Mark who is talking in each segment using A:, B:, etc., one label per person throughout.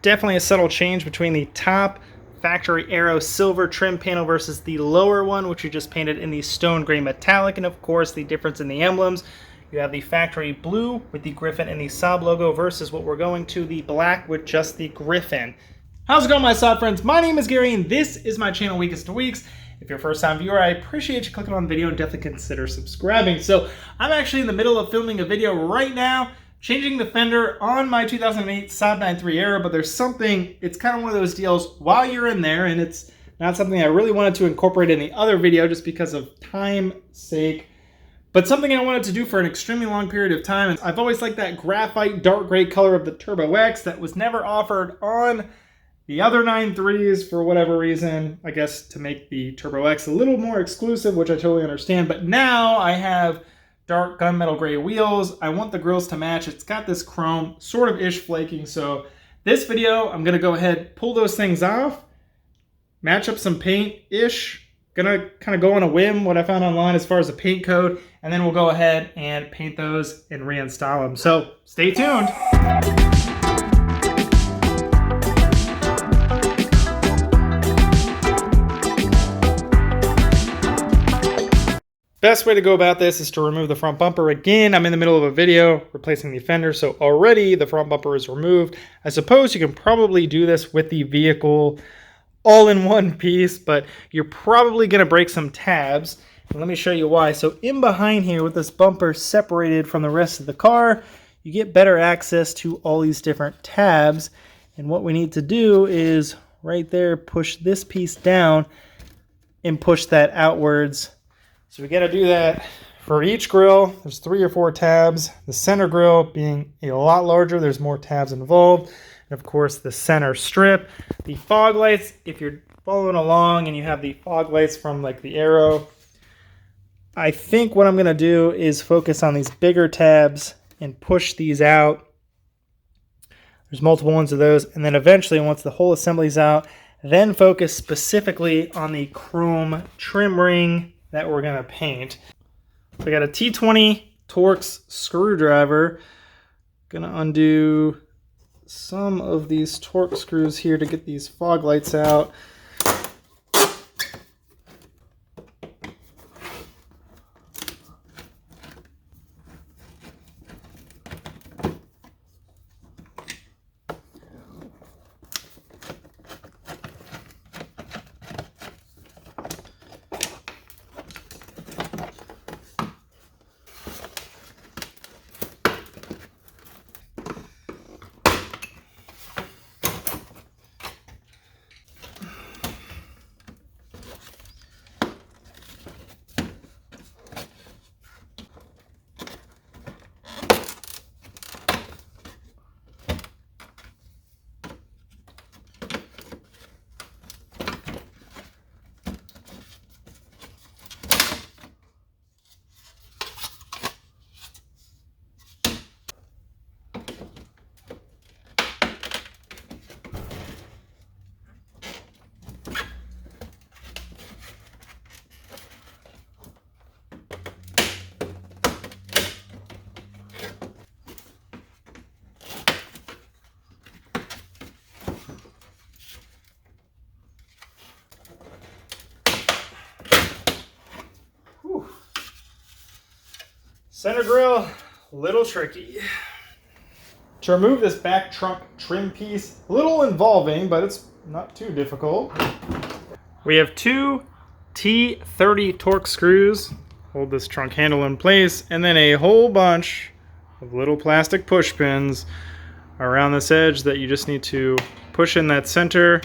A: definitely a subtle change between the top factory Aero silver trim panel versus the lower one, which we just painted in the stone gray metallic, and of course the difference in the emblems. You have the factory blue with the Griffin and the Saab logo versus what we're going to the black with just the Griffin. How's it going, my Saab friends? My name is Gary, and this is my channel, Weekest to Weeks. If you're a first-time viewer, I appreciate you clicking on the video and definitely consider subscribing. So I'm actually in the middle of filming a video right now, changing the fender on my 2008 Saab 9.3 Aero, but there's something, it's kind of one of those deals while you're in there, and it's not something I really wanted to incorporate in the other video just because of time's sake, but something I wanted to do for an extremely long period of time. And I've always liked that graphite dark gray color of the Turbo X that was never offered on the other 9.3s for whatever reason, I guess to make the Turbo X a little more exclusive, which I totally understand. But now I have dark gunmetal gray wheels. I want the grills to match. It's got this chrome sort of ish flaking. So this video, I'm gonna go ahead, pull those things off, match up some paint ish. Gonna kind of go on a whim, what I found online as far as a paint code, and then we'll go ahead and paint those and reinstall them. So stay tuned. Best way to go about this is to remove the front bumper. Again, I'm in the middle of a video replacing the fender, so already the front bumper is removed. I suppose you can probably do this with the vehicle all in one piece, but you're probably going to break some tabs. And let me show you why. So in behind here with this bumper separated from the rest of the car, you get better access to all these different tabs. And what we need to do is right there, push this piece down and push that outwards. So we got to do that for each grill. There's 3 or 4 tabs. The center grill being a lot larger, there's more tabs involved. And of course the center strip. The fog lights, if you're following along and you have the fog lights from like the Aero, I think what I'm going to do is focus on these bigger tabs and push these out. There's multiple ones of those. And then eventually, once the whole assembly's out, then focus specifically on the chrome trim ring that we're going to paint. We got a T20 Torx screwdriver. Gonna undo some of these Torx screws here to get these fog lights out. Center grill, a little tricky. To remove this back trunk trim piece, a little involving, but it's not too difficult. We have 2 T30 Torx screws, hold this trunk handle in place, and then a whole bunch of little plastic push pins around this edge that you just need to push in that center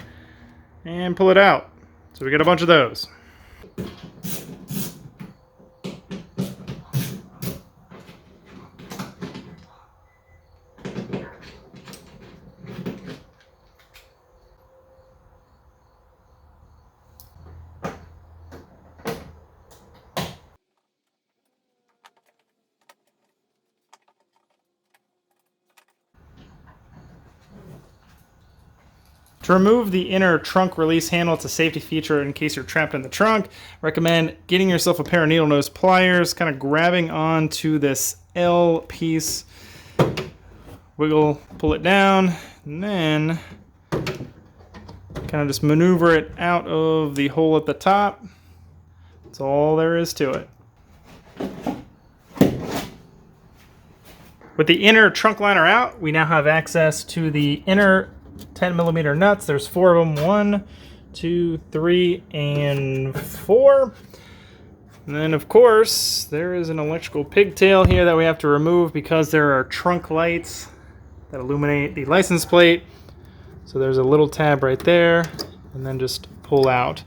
A: and pull it out. So we got a bunch of those. To remove the inner trunk release handle, it's a safety feature in case you're trapped in the trunk. Recommend getting yourself a pair of needle nose pliers, kind of grabbing onto this L piece, wiggle, pull it down, and then Kind of just maneuver it out of the hole at the top. That's all there is to it. With the inner trunk liner out, we now have access to the inner 10mm nuts. There's 4 of them. 1, 2, 3, and 4. And then, of course, there is an electrical pigtail here that we have to remove because there are trunk lights that illuminate the license plate. So there's a little tab right there, and then just pull out.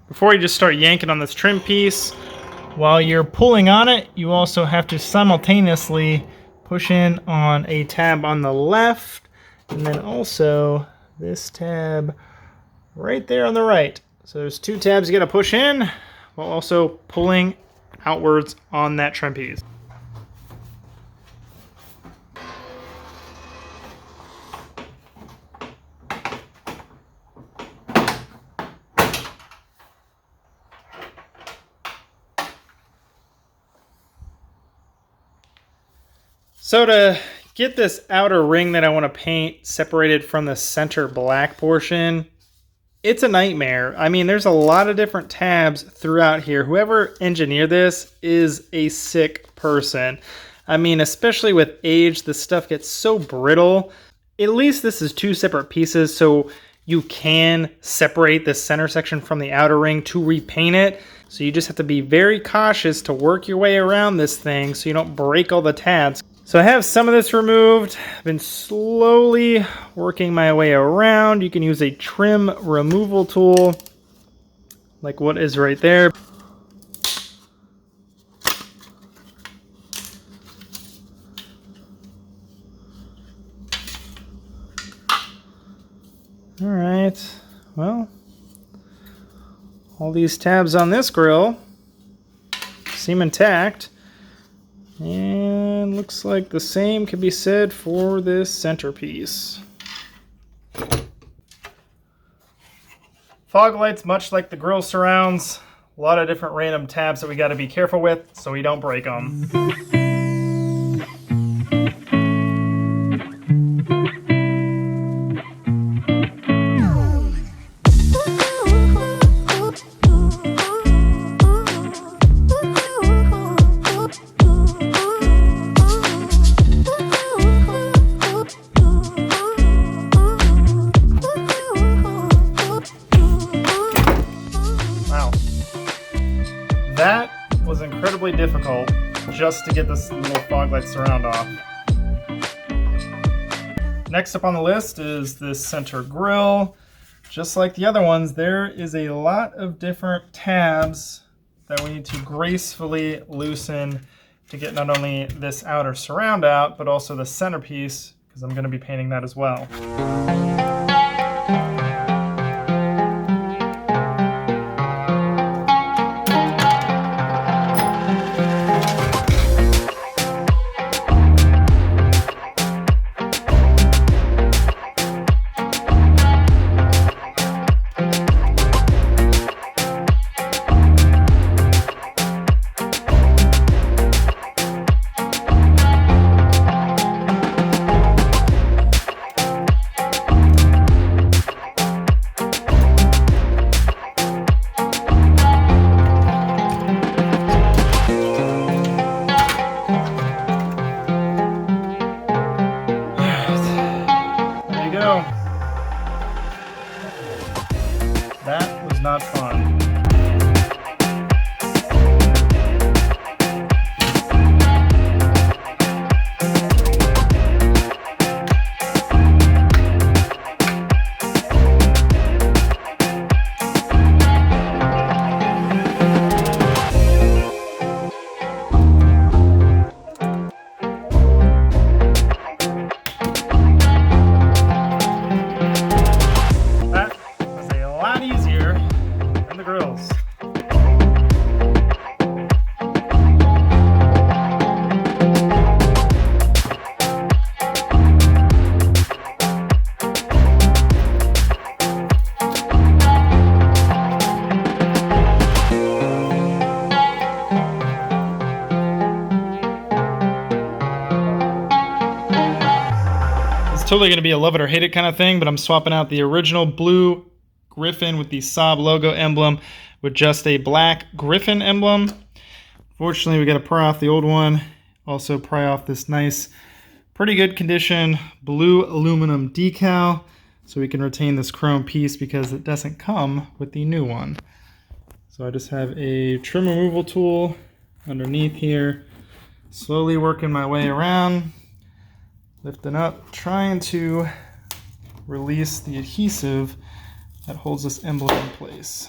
A: Before you just start yanking on this trim piece, while you're pulling on it, you also have to simultaneously push in on a tab on the left, and then also this tab right there on the right. So there's 2 tabs you gotta push in, while also pulling outwards on that trim piece. So to get this outer ring that I want to paint separated from the center black portion, it's a nightmare. I mean, there's a lot of different tabs throughout here. Whoever engineered this is a sick person. I mean, especially with age, this stuff gets so brittle. At least this is 2 separate pieces, so you can separate the center section from the outer ring to repaint it. So you just have to be very cautious to work your way around this thing so you don't break all the tabs. So I have some of this removed. I've been slowly working my way around. You can use a trim removal tool, like what is right there. All right, well, all these tabs on this grill seem intact. And looks like the same can be said for this centerpiece. Fog lights, much like the grill surrounds, a lot of different random tabs that we got to be careful with so we don't break them. That was incredibly difficult just to get this little fog light surround off. Next up on the list is this center grill. Just like the other ones, there is a lot of different tabs that we need to gracefully loosen to get not only this outer surround out, but also the centerpiece, because I'm going to be painting that as well. That was not fun. totally going to be a love it or hate it kind of thing, but I'm swapping out the original blue Griffin with the Saab logo emblem with just a black Griffin emblem. Fortunately, we got to pry off the old one. Also pry off this nice, pretty good condition blue aluminum decal so we can retain this chrome piece because it doesn't come with the new one. So I just have a trim removal tool underneath here, slowly working my way around, lifting up, trying to release the adhesive that holds this emblem in place.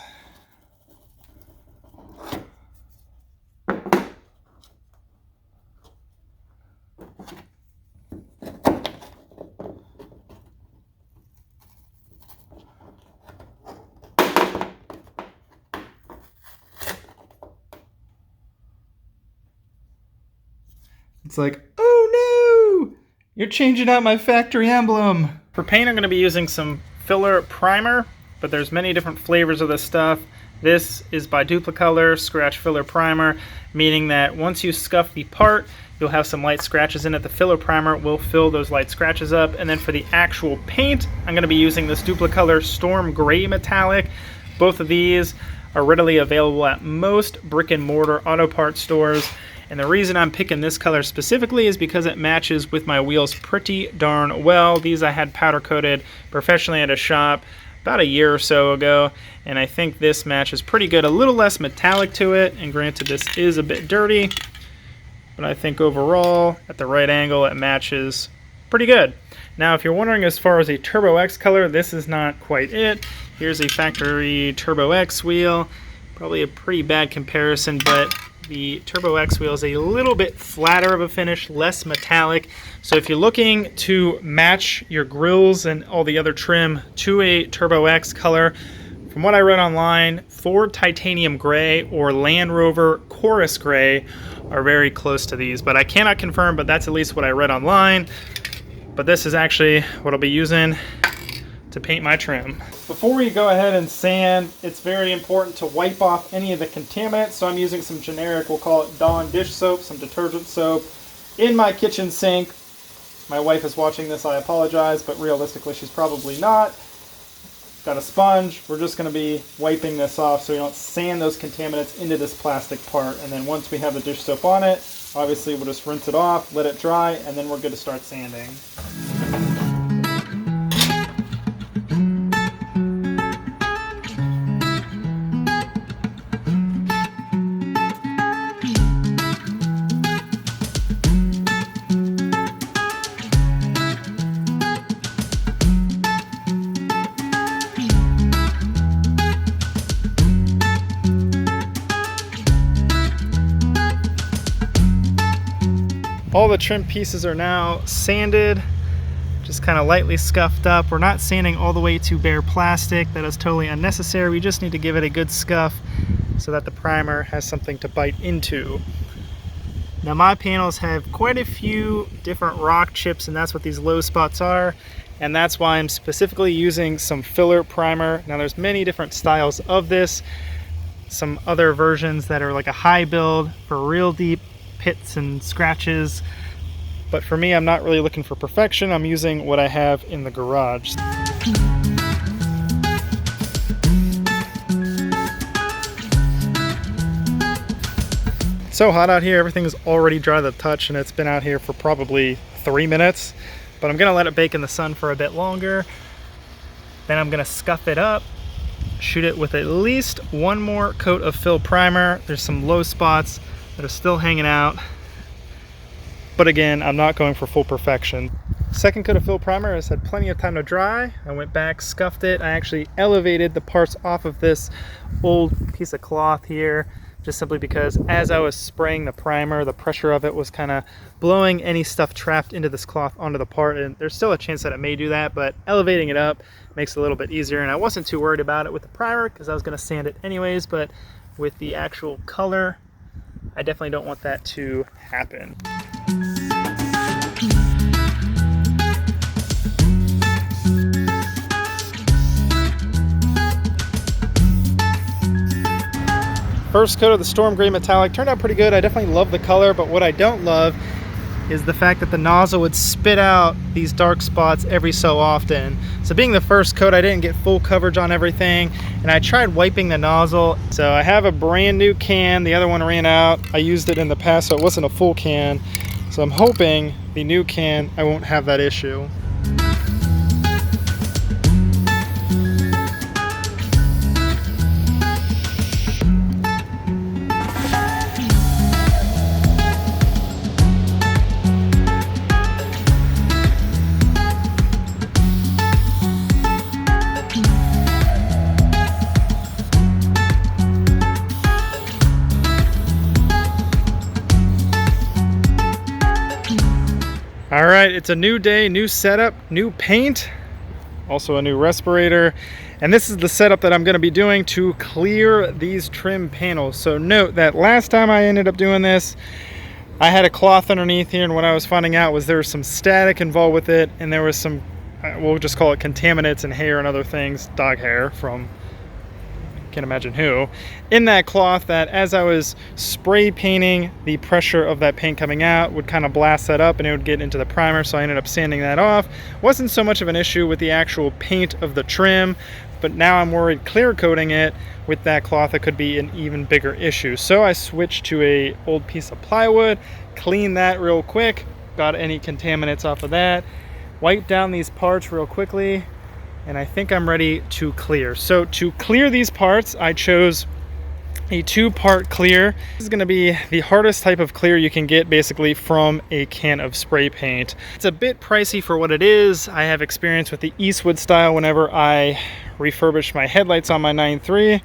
A: It's like, oh no, you're changing out my factory emblem. For paint, I'm going to be using some filler primer, but there's many different flavors of this stuff. This is by Duplicolor Scratch Filler Primer, meaning that once you scuff the part, you'll have some light scratches in it. The filler primer will fill those light scratches up. And then for the actual paint, I'm going to be using this Duplicolor Storm Gray Metallic. Both of these are readily available at most brick and mortar auto parts stores. And the reason I'm picking this color specifically is because it matches with my wheels pretty darn well. These I had powder coated professionally at a shop about a year or so ago, and I think this matches pretty good. A little less metallic to it, and granted this is a bit dirty, but I think overall at the right angle it matches pretty good. Now if you're wondering as far as a Turbo X color, this is not quite it. Here's a factory Turbo X wheel, probably a pretty bad comparison, but the Turbo X wheel is a little bit flatter of a finish, less metallic. So if you're looking to match your grills and all the other trim to a Turbo X color, from what I read online, Ford Titanium Gray or Land Rover Corris Grey are very close to these. But I cannot confirm, but that's at least what I read online. But this is actually what I'll be using to paint my trim. Before we go ahead and sand, it's very important to wipe off any of the contaminants. So I'm using some generic, we'll call it Dawn dish soap, some detergent soap in my kitchen sink. My wife is watching this, I apologize, but realistically she's probably not. Got a sponge. We're just going to be wiping this off so we don't sand those contaminants into this plastic part. And then once we have the dish soap on it, obviously we'll just rinse it off, let it dry, and then we're good to start sanding. All the trim pieces are now sanded, just kind of lightly scuffed up. We're not sanding all the way to bare plastic. That is totally unnecessary. We just need to give it a good scuff so that the primer has something to bite into. Now my panels have quite a few different rock chips, and that's what these low spots are. And that's why I'm specifically using some filler primer. Now there's many different styles of this. Some other versions that are like a high build for real deep pits and scratches, but for me I'm not really looking for perfection. I'm using what I have in the garage. It's so hot out here, everything is already dry to the touch, and it's been out here for probably 3 minutes, but I'm gonna let it bake in the sun for a bit longer. Then I'm gonna scuff it up, shoot it with at least one more coat of fill primer. There's some low spots that are still hanging out, but again, I'm not going for full perfection. Second coat of fill primer has had plenty of time to dry. I went back, scuffed it. I actually elevated the parts off of this old piece of cloth here, just simply because as I was spraying the primer, the pressure of it was kind of blowing any stuff trapped into this cloth onto the part, and there's still a chance that it may do that, but elevating it up makes it a little bit easier. And I wasn't too worried about it with the primer because I was going to sand it anyways, but with the actual color, I definitely don't want that to happen. First coat of the Storm Gray Metallic turned out pretty good. I definitely love the color, but what I don't love is the fact that the nozzle would spit out these dark spots every so often. So being the first coat, I didn't get full coverage on everything, and I tried wiping the nozzle. So I have a brand new can. The other one ran out. I used it in the past, so it wasn't a full can. So I'm hoping the new can, I won't have that issue. All right, it's a new day, new setup, new paint, also a new respirator. And this is the setup that I'm gonna be doing to clear these trim panels. So note that last time I ended up doing this, I had a cloth underneath here, and what I was finding out was there was some static involved with it, and there was some, we'll just call it contaminants and hair and other things, dog hair from, can't imagine who, in that cloth, that as I was spray painting, the pressure of that paint coming out would kind of blast that up and it would get into the primer. So I ended up sanding that off. Wasn't so much of an issue with the actual paint of the trim, but now I'm worried clear coating it with that cloth, it could be an even bigger issue. So I switched to a old piece of plywood, cleaned that real quick, got any contaminants off of that, wiped down these parts real quickly, and I think I'm ready to clear. So to clear these parts, I chose a 2-part clear. This is gonna be the hardest type of clear you can get basically from a can of spray paint. It's a bit pricey for what it is. I have experience with the Eastwood style whenever I refurbished my headlights on my 9.3.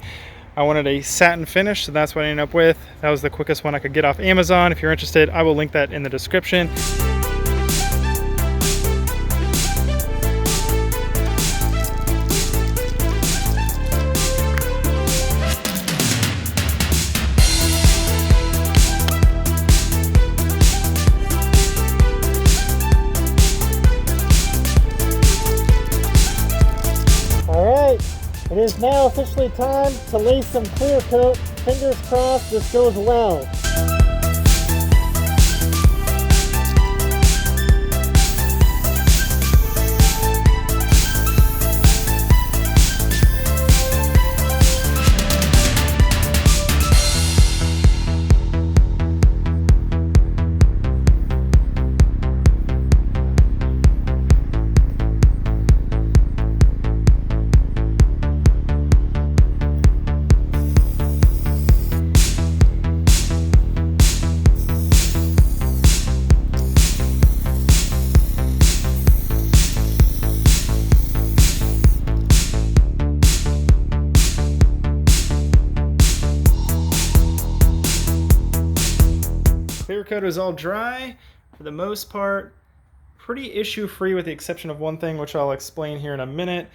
A: I wanted a satin finish, so that's what I ended up with. That was the quickest one I could get off Amazon. If you're interested, I will link that in the description. It is now officially time to lay some clear coat. Fingers crossed this goes well. Clear coat is all dry for the most part, pretty issue free with the exception of one thing which I'll explain here in a minute.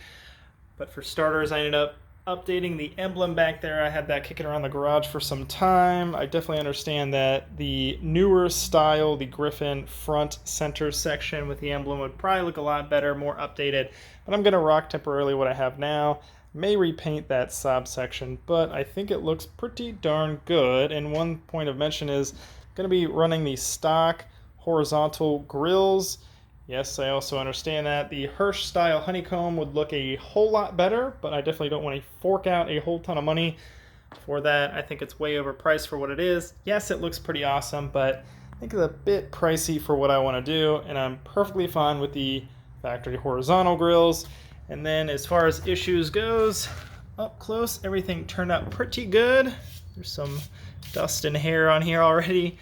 A: But for starters, I ended up updating the emblem back there. I had that kicking around the garage for some time. I definitely understand that the newer style, the Griffin front center section with the emblem would probably look a lot better, more updated, but I'm gonna rock temporarily what I have now. May repaint that Saab section, but I think it looks pretty darn good. And one point of mention is going to be running the stock horizontal grills. Yes, I also understand that the Hirsch style honeycomb would look a whole lot better, but I definitely don't want to fork out a whole ton of money for that. I think it's way overpriced for what it is. Yes, it looks pretty awesome, but I think it's a bit pricey for what I want to do, and I'm perfectly fine with the factory horizontal grills. And then as far as issues goes, up close, everything turned out pretty good. There's some dust and hair on here already,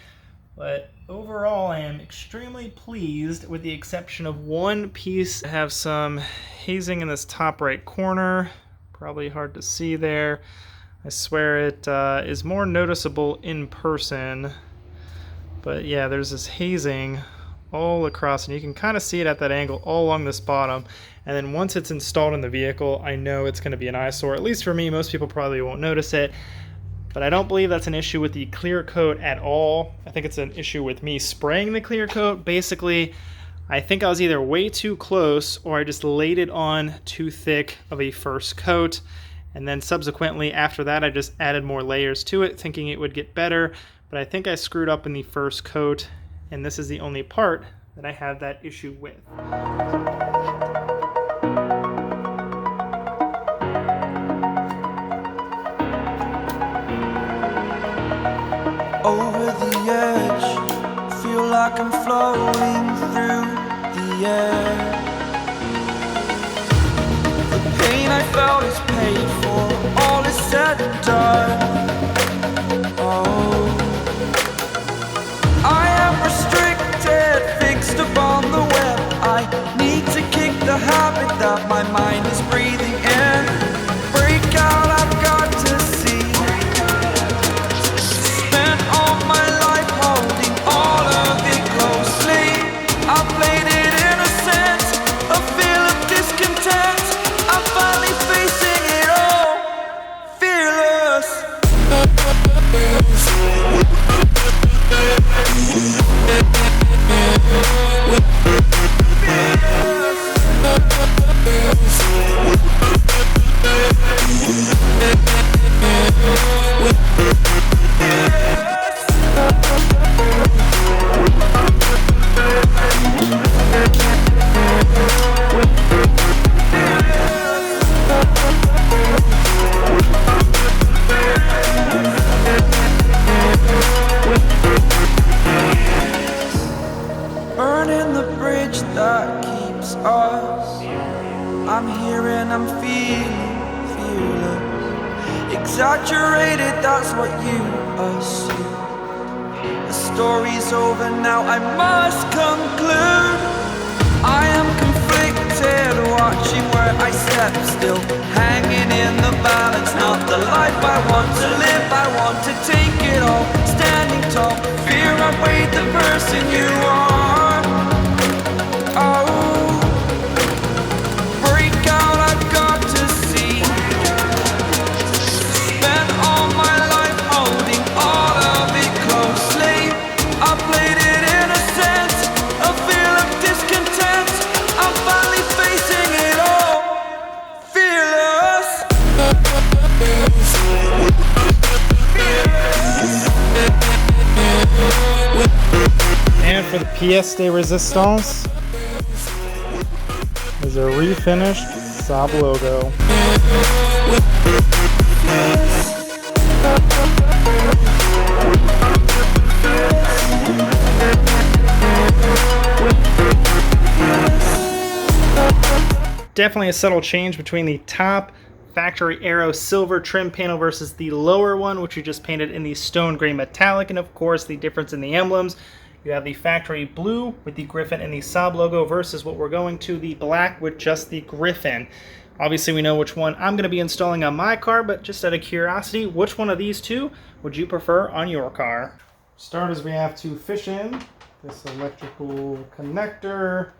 A: but overall I am extremely pleased with the exception of one piece. I have some hazing in this top right corner, probably hard to see there. I swear it is more noticeable in person, but yeah, there's this hazing all across, and you can kind of see it at that angle all along this bottom. And then once it's installed in the vehicle, I know it's going to be an eyesore. At least for me, most people probably won't notice it. But I don't believe that's an issue with the clear coat at all. I think it's an issue with me spraying the clear coat. Basically, I think I was either way too close or I just laid it on too thick of a first coat. And then subsequently after that, I just added more layers to it, thinking it would get better. But I think I screwed up in the first coat and this is the only part that I have that issue with.
B: Over the edge, feel like I'm floating through the air. The pain I felt is paid for, all is said and done. Oh, I am restricted, fixed upon the web. I need to kick the habit that my mind is breathing in. Break out, I've got to see. Spent all my life holding all of it closely. I played it innocent, a feel of discontent. I'm finally facing it all, fearless. Burning the bridge that keeps us. I'm here and I'm feeling fearless. Exaggerated, that's what you assume. The story's over now, I must conclude. I am conflicted, watching where I step still, hanging in the balance. Not the life I want to live, I want to take it all. Standing tall, fear outweighed the person you are. Oh, break out, I've got to see. Spent all my life holding all of it closely. I played it innocent, a feel of discontent. I'm finally facing it all, fearless.
A: And for the pièce de résistance is a refinished Saab logo. Definitely a subtle change between the top factory Aero silver trim panel versus the lower one, which we just painted in the stone gray metallic, and of course the difference in the emblems. You have the factory blue with the Griffin and the Saab logo versus what we're going to the black with just the Griffin. Obviously we know which one I'm going to be installing on my car, but just out of curiosity, which one of these two would you prefer on your car? Starters, we have to fish in this electrical connector,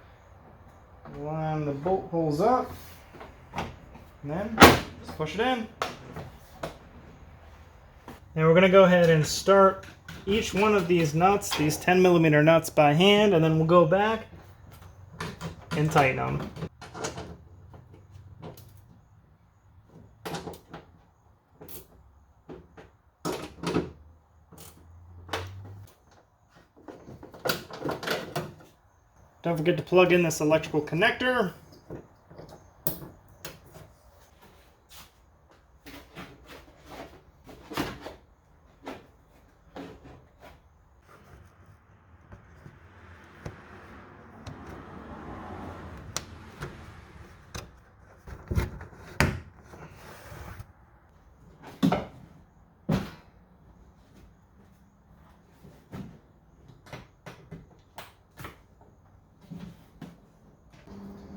A: line the bolt holes up, and then just push it in. And we're going to go ahead and start each one of these nuts, these 10mm nuts, by hand, and then we'll go back and tighten them. Don't forget to plug in this electrical connector.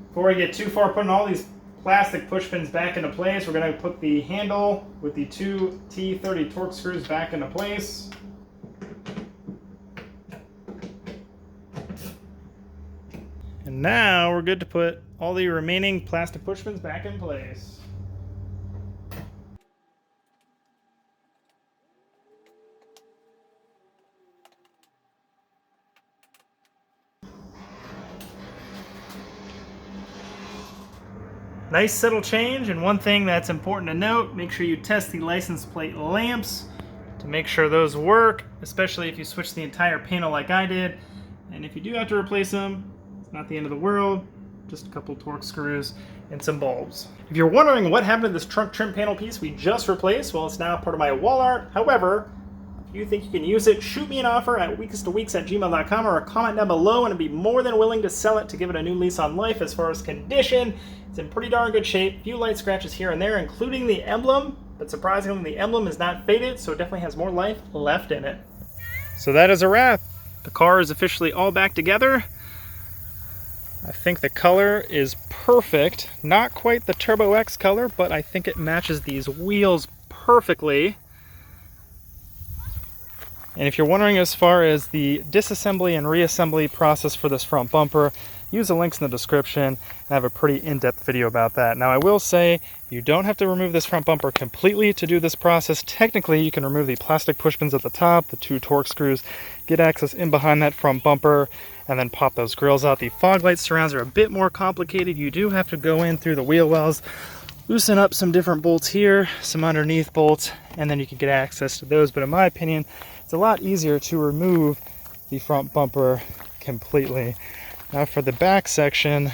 A: Before we get too far putting all these plastic push pins back into place, we're going to put the handle with the two T30 torque screws back into place. And now we're good to put all the remaining plastic push pins back in place. Nice subtle change, and one thing that's important to note, make sure you test the license plate lamps to make sure those work, especially if you switch the entire panel like I did. And if you do have to replace them, it's not the end of the world. Just a couple torque screws and some bulbs. If you're wondering what happened to this trunk trim panel piece we just replaced, well, it's now part of my wall art. However, if you think you can use it, shoot me an offer at weakestofweeks@gmail.com or a comment down below, and I'd be more than willing to sell it to give it a new lease on life. As far as condition, it's in pretty darn good shape. A few light scratches here and there, including the emblem, but surprisingly the emblem is not faded, so it definitely has more life left in it. So that is a wrap. The car is officially all back together. I think the color is perfect. Not quite the Turbo X color, but I think it matches these wheels perfectly. And if you're wondering as far as the disassembly and reassembly process for this front bumper, use the links in the description. I have a pretty in-depth video about that. Now I will say, you don't have to remove this front bumper completely to do this process. Technically, you can remove the plastic push pins at the top, the 2 torque screws, get access in behind that front bumper, and then pop those grills out. The fog light surrounds are a bit more complicated. You do have to go in through the wheel wells, loosen up some different bolts here, some underneath bolts, and then you can get access to those. But in my opinion, it's a lot easier to remove the front bumper completely. Now for the back section,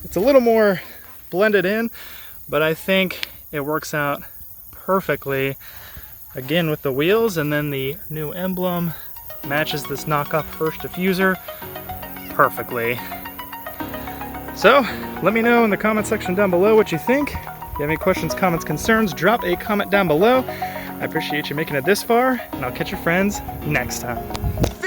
A: it's a little more blended in, but I think it works out perfectly. Again with the wheels, and then the new emblem matches this knockoff Hirsch diffuser perfectly. So let me know in the comment section down below what you think. If you have any questions, comments, concerns, drop a comment down below. I appreciate you making it this far, and I'll catch your friends next time.